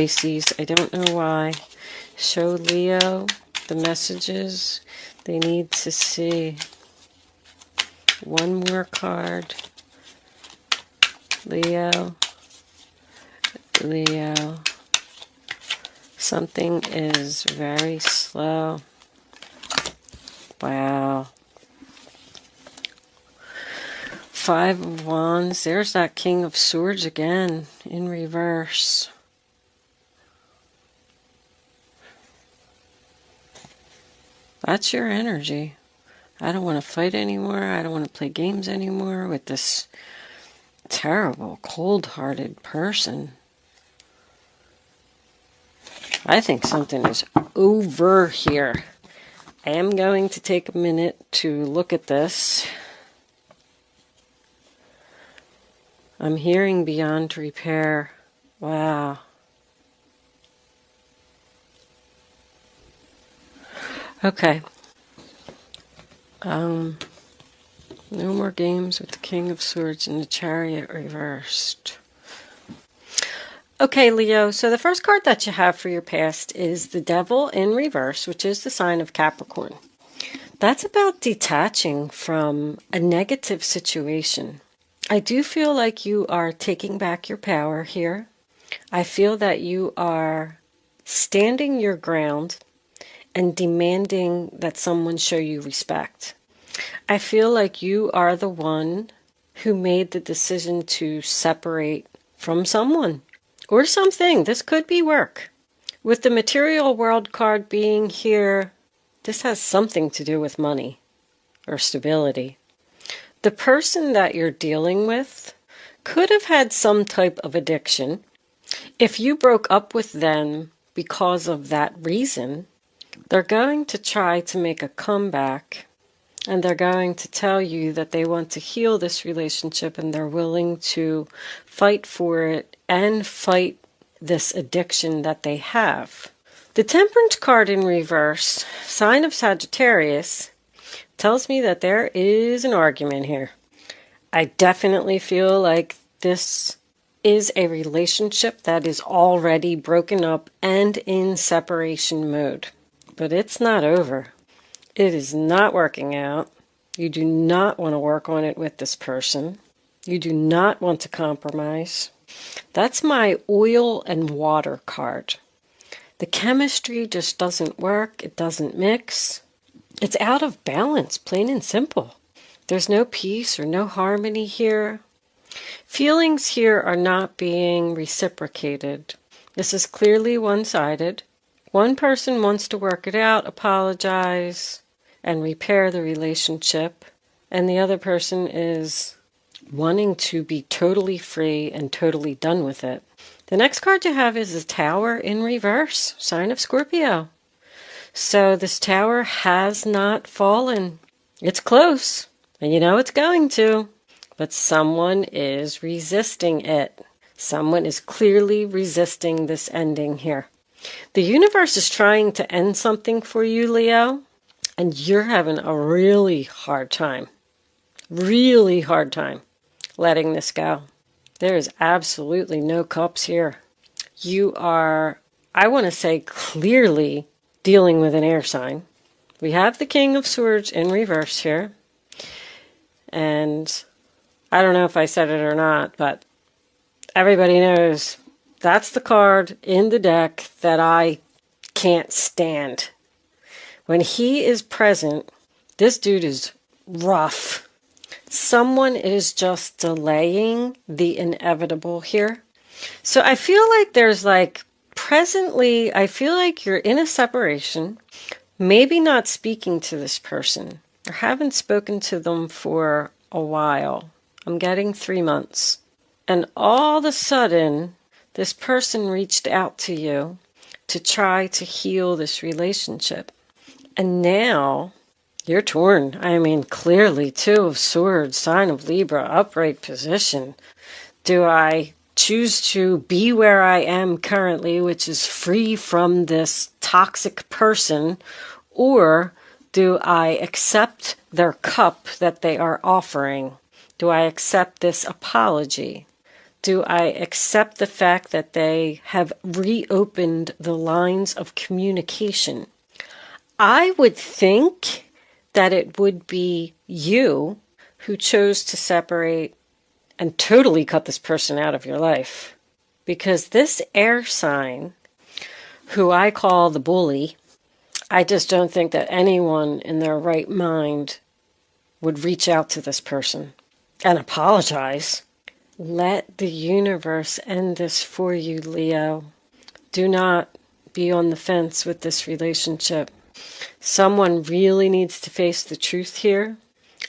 Pisces, I don't know why. Show Leo the messages they need to see. One more card. Leo. Leo. Something is very slow. Wow. Five of Wands. There's that King of Swords again in reverse. That's your energy. I don't want to fight anymore. I don't want to play games anymore with this terrible, cold-hearted person. I think something is over here. I am going to take a minute to look at this. I'm hearing beyond repair. Wow. Okay. No more games with the King of Swords and the Chariot reversed. Okay, Leo, so the first card that you have for your past is the Devil in reverse, which is the sign of Capricorn. That's about detaching from a negative situation. I do feel like you are taking back your power here. I feel that you are standing your ground and demanding that someone show you respect. I feel like you are the one who made the decision to separate from someone or something. This could be work. With the material world card being here, this has something to do with money or stability. The person that you're dealing with could have had some type of addiction. If you broke up with them because of that reason, they're going to try to make a comeback, and they're going to tell you that they want to heal this relationship and they're willing to fight for it and fight this addiction that they have. The Temperance card in reverse, sign of Sagittarius, tells me that there is an argument here. I definitely feel like this is a relationship that is already broken up and in separation mode. But it's not over. It is not working out. You do not want to work on it with this person. You do not want to compromise. That's my oil and water card. The chemistry just doesn't work. It doesn't mix. It's out of balance, plain and simple. There's no peace or no harmony here. Feelings here are not being reciprocated. This is clearly one-sided. One person wants to work it out, apologize, and repair the relationship, and the other person is wanting to be totally free and totally done with it. The next card you have is the Tower in reverse, sign of Scorpio. So this tower has not fallen. It's close, and you know it's going to, but someone is resisting it. Someone is clearly resisting this ending here. The universe is trying to end something for you, Leo, and you're having a really hard time letting this go. There is absolutely no cups here. You are, I want to say, clearly dealing with an air sign. We have the King of Swords in reverse here, and I don't know if I said it or not, but everybody knows that's the card in the deck that I can't stand. When he is present, this dude is rough. Someone is just delaying the inevitable here. So I feel like there's presently, I feel like you're in a separation, maybe not speaking to this person, or haven't spoken to them for a while. I'm getting 3 months. And all of a sudden, this person reached out to you to try to heal this relationship. And now you're torn. I mean, clearly, 2 of Swords, sign of Libra, upright position. Do I choose to be where I am currently, which is free from this toxic person, or do I accept their cup that they are offering? Do I accept this apology? Do I accept the fact that they have reopened the lines of communication? I would think that it would be you who chose to separate and totally cut this person out of your life. Because this air sign, who I call the bully, I just don't think that anyone in their right mind would reach out to this person and apologize. Let the universe end this for you, Leo. Do not be on the fence with this relationship. Someone really needs to face the truth here.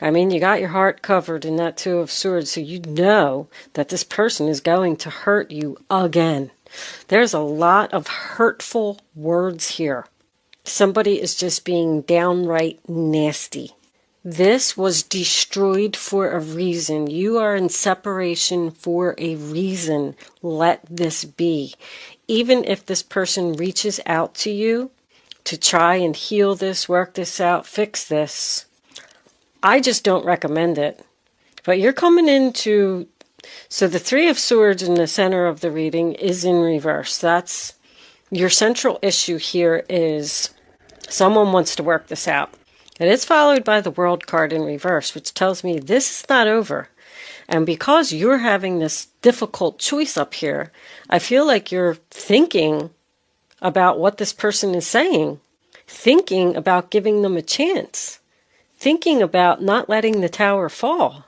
I mean, you got your heart covered in that Two of Swords, so you know that this person is going to hurt you again. There's a lot of hurtful words here. Somebody is just being downright nasty. This was destroyed for a reason. You are in separation for a reason. Let this be. Even if this person reaches out to you to try and heal this, work this out, fix this, I just don't recommend it. But you're coming into... So the Three of Swords in the center of the reading is in reverse. That's your central issue here is someone wants to work this out. It is followed by the World card in reverse, which tells me this is not over. And because you're having this difficult choice up here, I feel like you're thinking about what this person is saying, thinking about giving them a chance, thinking about not letting the tower fall.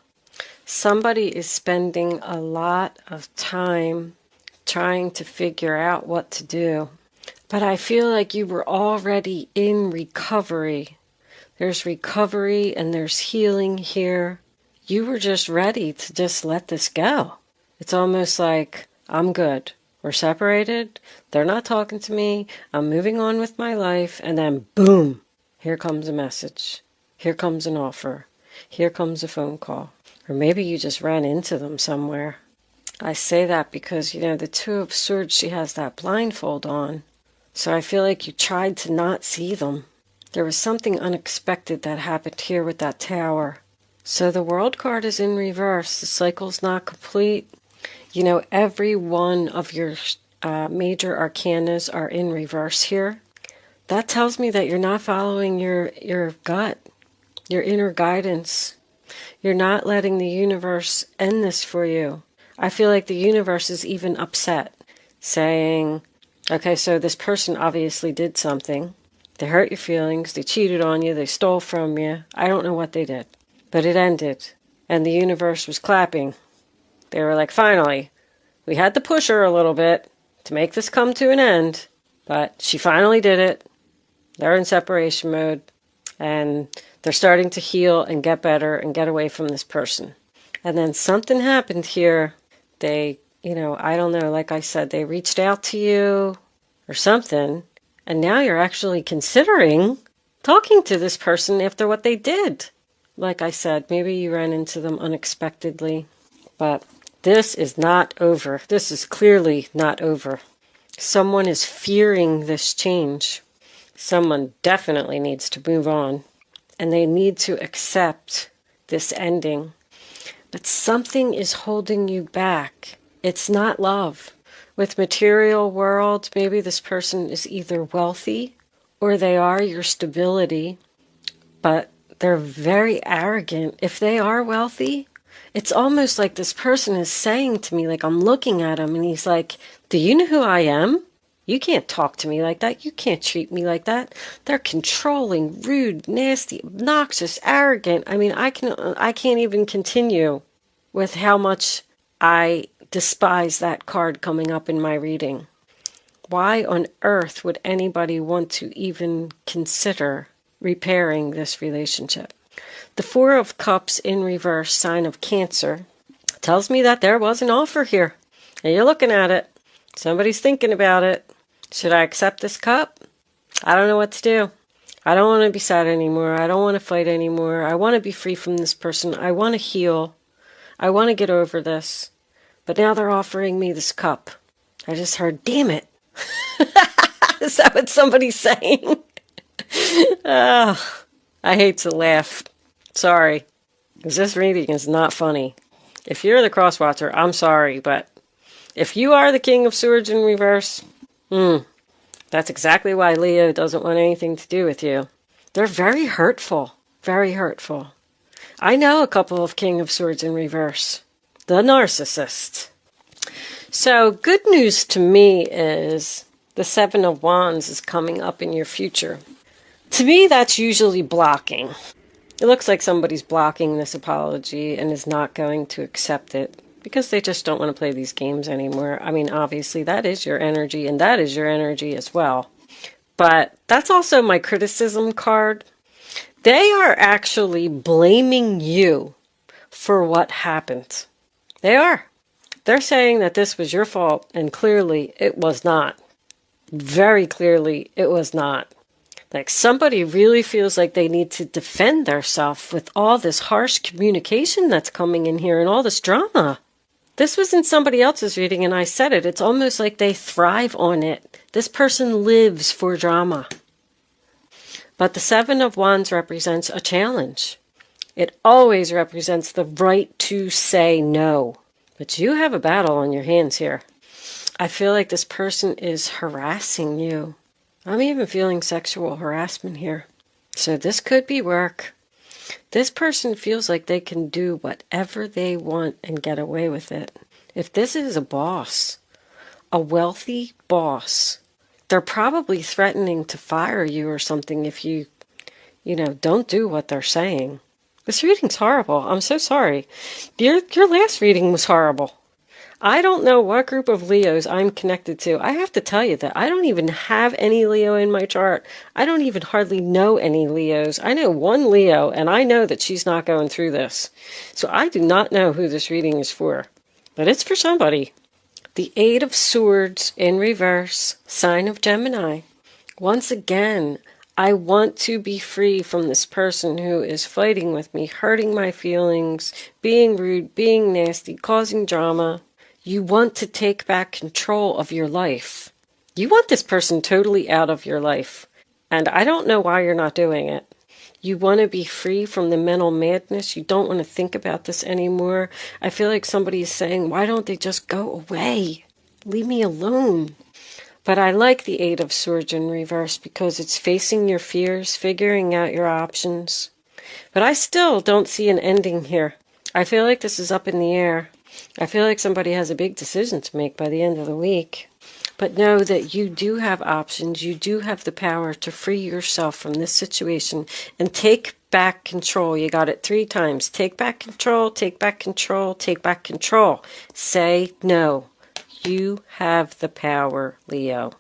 Somebody is spending a lot of time trying to figure out what to do. But I feel like you were already in recovery. There's recovery and there's healing here. You were just ready to just let this go. It's almost like, I'm good. We're separated. They're not talking to me. I'm moving on with my life. And then boom, here comes a message. Here comes an offer. Here comes a phone call. Or maybe you just ran into them somewhere. I say that because, the Two of Swords, she has that blindfold on. So I feel like you tried to not see them. There was something unexpected that happened here with that tower. So the World card is in reverse. The cycle's not complete. Every one of your major arcanas are in reverse here. That tells me that you're not following your gut, your inner guidance. You're not letting the universe end this for you. I feel like the universe is even upset, saying, okay, so this person obviously did something. They hurt your feelings, they cheated on you, they stole from you. I don't know what they did. But it ended, and the universe was clapping. They were like, finally, we had to push her a little bit to make this come to an end, but she finally did it. They're in separation mode, and they're starting to heal and get better and get away from this person. And then something happened here. They, I don't know, like I said, they reached out to you or something, and now you're actually considering talking to this person after what they did. Like I said, maybe you ran into them unexpectedly, but this is not over. This is clearly not over. Someone is fearing this change. Someone definitely needs to move on, and they need to accept this ending. But something is holding you back. It's not love. With material world, maybe this person is either wealthy or they are your stability, but they're very arrogant. If they are wealthy, it's almost like this person is saying to me, like I'm looking at him and he's like, do you know who I am? You can't talk to me like that. You can't treat me like that. They're controlling, rude, nasty, obnoxious, arrogant. I mean, I can't even continue with how much I despise that card coming up in my reading. Why on earth would anybody want to even consider repairing this relationship? The Four of Cups in reverse, sign of Cancer, tells me that there was an offer here. And you're looking at it. Somebody's thinking about it. Should I accept this cup? I don't know what to do. I don't want to be sad anymore. I don't want to fight anymore. I want to be free from this person. I want to heal. I want to get over this. But now they're offering me this cup. I just heard, damn it. Is that what somebody's saying? Oh, I hate to laugh. Sorry. Because this reading is not funny. If you're the cross watcher, I'm sorry, but If you are the King of Swords in reverse, that's exactly why Leo doesn't want anything to do with you. They're very hurtful. Very hurtful. I know a couple of King of Swords in reverse. The narcissist. So, good news to me is the Seven of Wands is coming up in your future. To me, that's usually blocking. It looks like somebody's blocking this apology and is not going to accept it because they just don't want to play these games anymore. I mean, obviously, that is your energy, and that is your energy as well. But that's also my criticism card. They are actually blaming you for what happened. They are. They're saying that this was your fault, and clearly it was not. Very clearly it was not. Like somebody really feels like they need to defend themselves with all this harsh communication that's coming in here and all this drama. This was in somebody else's reading and I said it. It's almost like they thrive on it. This person lives for drama. But the Seven of Wands represents a challenge. It always represents the right to say no. But you have a battle on your hands here. I feel like this person is harassing you. I'm even feeling sexual harassment here. So this could be work. This person feels like they can do whatever they want and get away with it. If this is a boss, a wealthy boss, they're probably threatening to fire you or something if you don't do what they're saying. This reading's horrible. I'm so sorry. Your last reading was horrible. I don't know what group of Leos I'm connected to. I have to tell you that I don't even have any Leo in my chart. I don't even hardly know any Leos. I know one Leo, and I know that she's not going through this. So I do not know who this reading is for. But it's for somebody. The Eight of Swords in reverse, sign of Gemini. Once again, I want to be free from this person who is fighting with me, hurting my feelings, being rude, being nasty, causing drama. You want to take back control of your life. You want this person totally out of your life. And I don't know why you're not doing it. You want to be free from the mental madness. You don't want to think about this anymore. I feel like somebody is saying, why don't they just go away? Leave me alone. But I like the Eight of Swords in reverse because it's facing your fears, figuring out your options. But I still don't see an ending here. I feel like this is up in the air. I feel like somebody has a big decision to make by the end of the week. But know that you do have options. You do have the power to free yourself from this situation and take back control. You got it 3 times. Take back control, take back control, take back control. Say no. You have the power, Leo.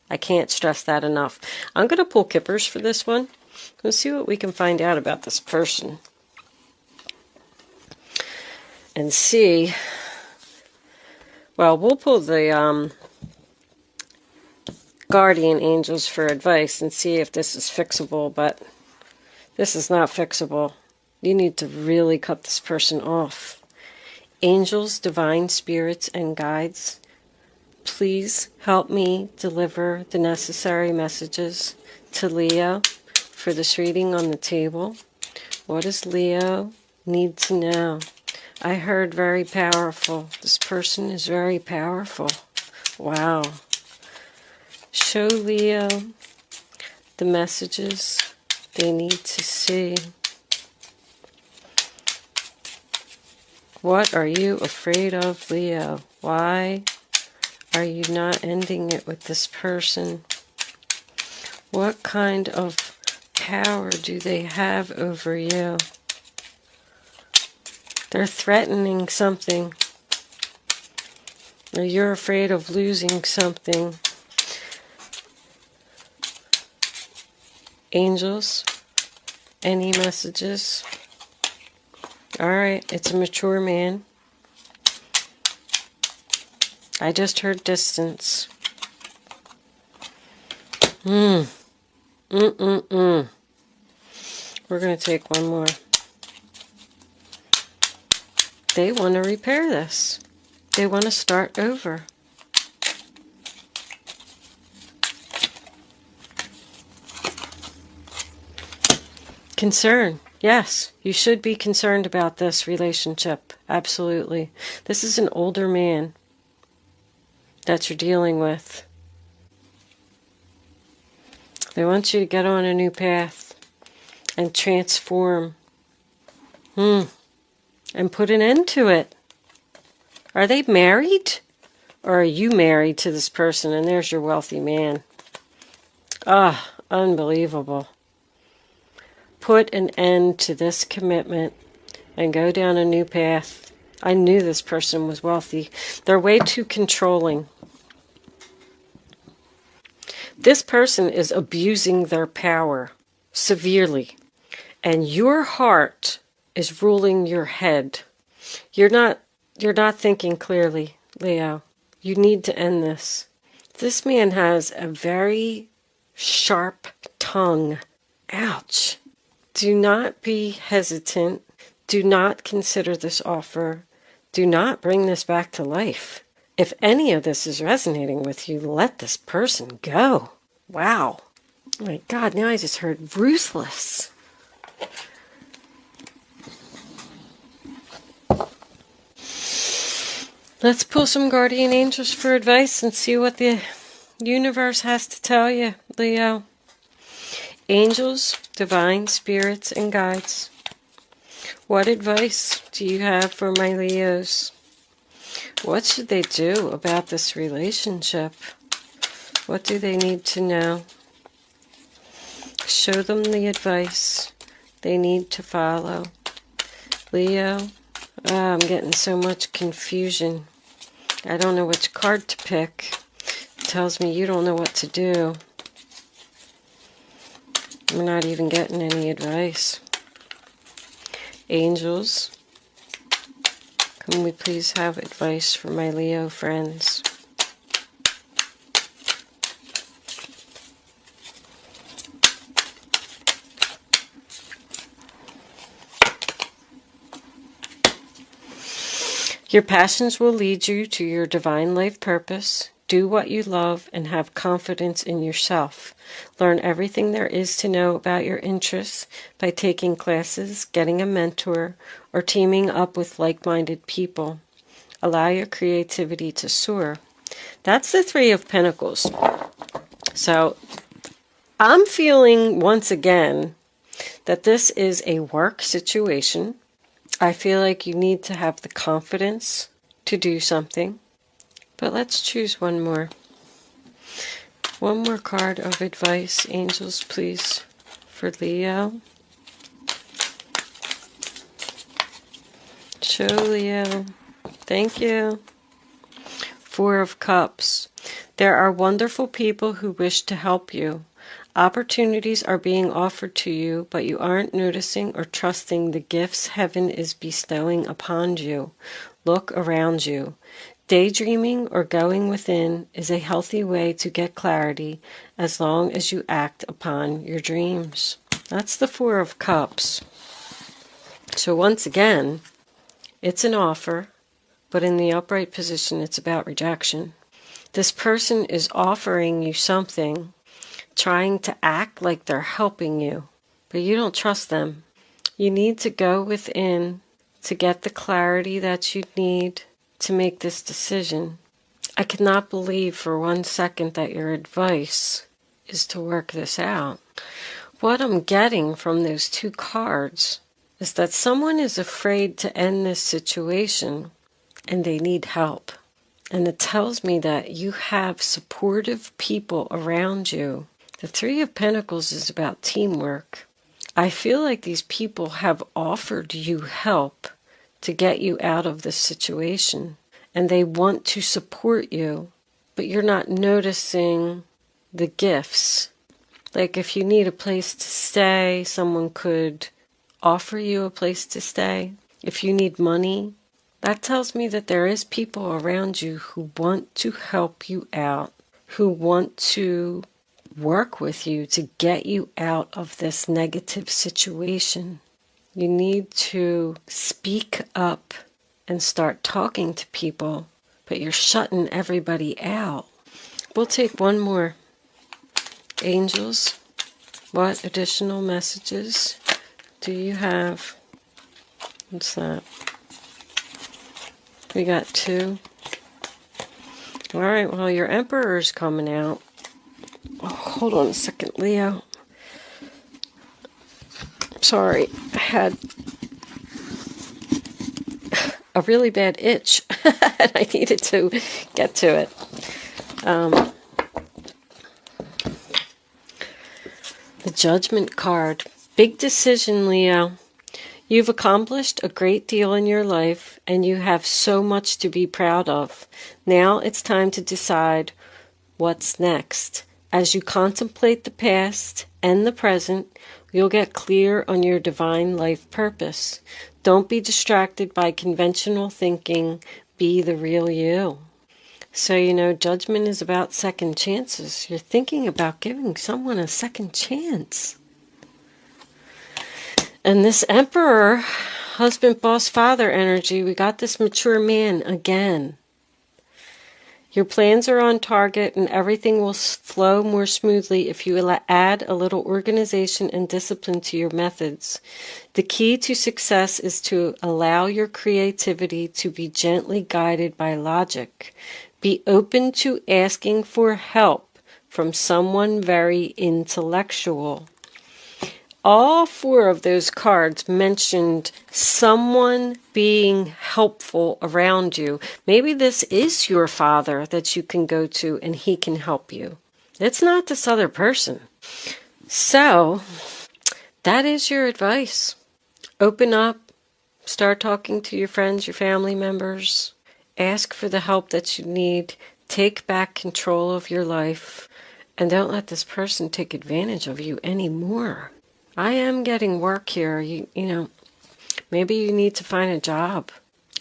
I can't stress that enough. I'm going to pull Kippers for this one. Let's see what we can find out about this person. And see. Well, we'll pull the guardian angels for advice and see if this is fixable, but this is not fixable. You need to really cut this person off. Angels, divine spirits, and guides, please help me deliver the necessary messages to Leo for this reading on the table. What does Leo need to know? I heard very powerful. This person is very powerful. Wow. Show Leo the messages they need to see. What are you afraid of, Leo? Why are you not ending it with this person? What kind of power do they have over you? They're threatening something. Or you're afraid of losing something. Angels, any messages? Alright, it's a mature man. I just heard distance. We're going to take one more. They want to repair this. They want to start over. Concern. Yes, you should be concerned about this relationship. Absolutely. This is an older man. that you're dealing with. They want you to get on a new path and transform. And put an end to it. Are they married? Or are you married to this person and there's your wealthy man? Ah, unbelievable. Put an end to this commitment and go down a new path. I knew this person was wealthy. They're way too controlling. This person is abusing their power severely. And your heart is ruling your head. You're not thinking clearly, Leo. You need to end this. This man has a very sharp tongue. Ouch. Do not be hesitant. Do not consider this offer. Do not bring this back to life. If any of this is resonating with you, let this person go. Wow. Oh my God, now I just heard ruthless. Let's pull some guardian angels for advice and see what the universe has to tell you, Leo. Angels, divine spirits, and guides. What advice do you have for my Leos? What should they do about this relationship? What do they need to know? Show them the advice they need to follow. Leo, I'm getting so much confusion. I don't know which card to pick. It tells me you don't know what to do. We're not even getting any advice. Angels, can we please have advice for my Leo friends? Your passions will lead you to your divine life purpose. Do what you love and have confidence in yourself. Learn everything there is to know about your interests by taking classes, getting a mentor, or teaming up with like-minded people. Allow your creativity to soar. That's the Three of Pentacles. So I'm feeling once again that this is a work situation. I feel like you need to have the confidence to do something. But let's choose one more. One more card of advice, angels, please, for Leo. Show Leo. Thank you. Four of Cups. There are wonderful people who wish to help you. Opportunities are being offered to you, but you aren't noticing or trusting the gifts heaven is bestowing upon you. Look around you. Daydreaming or going within is a healthy way to get clarity as long as you act upon your dreams. That's the Four of Cups. So once again, it's an offer, but in the upright position, it's about rejection. This person is offering you something, trying to act like they're helping you, but you don't trust them. You need to go within to get the clarity that you need to make this decision. I cannot believe for 1 second that your advice is to work this out. What I'm getting from those two cards is that someone is afraid to end this situation and they need help. And it tells me that you have supportive people around you. The Three of Pentacles is about teamwork. I feel like these people have offered you help to get you out of this situation. And they want to support you, but you're not noticing the gifts. Like if you need a place to stay, someone could offer you a place to stay. If you need money, that tells me that there is people around you who want to help you out, who want to work with you to get you out of this negative situation. You need to speak up and start talking to people, but you're shutting everybody out. We'll take one more. Angels, what additional messages do you have? What's that? We got two. All right, well, your Emperor is coming out. Oh, hold on a second, Leo. Sorry, I had a really bad itch and I needed to get to it. The Judgment card. Big decision, Leo. You've accomplished a great deal in your life and you have so much to be proud of. Now it's time to decide what's next. As you contemplate the past and the present, you'll get clear on your divine life purpose. Don't be distracted by conventional thinking. Be the real you. So, judgment is about second chances. You're thinking about giving someone a second chance. And this Emperor, husband, boss, father energy, we got this mature man again. Your plans are on target and everything will flow more smoothly if you add a little organization and discipline to your methods. The key to success is to allow your creativity to be gently guided by logic. Be open to asking for help from someone very intellectual. All four of those cards mentioned someone being helpful around you. Maybe this is your father that you can go to and he can help you. It's not this other person. So, that is your advice. Open up. Start talking to your friends, your family members. Ask for the help that you need. Take back control of your life. And don't let this person take advantage of you anymore. I am getting work here. You know, maybe you need to find a job.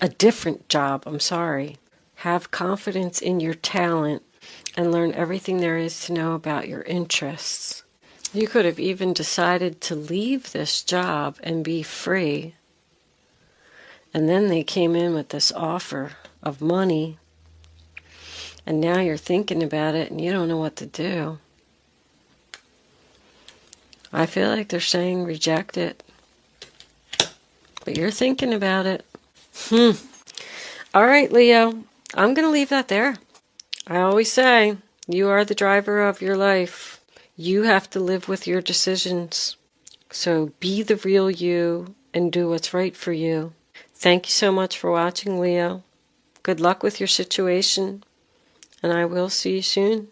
A different job, I'm sorry. Have confidence in your talent and learn everything there is to know about your interests. You could have even decided to leave this job and be free. And then they came in with this offer of money. And now you're thinking about it and you don't know what to do. I feel like they're saying reject it. But you're thinking about it. All right, Leo. I'm going to leave that there. I always say, you are the driver of your life. You have to live with your decisions. So be the real you and do what's right for you. Thank you so much for watching, Leo. Good luck with your situation. And I will see you soon.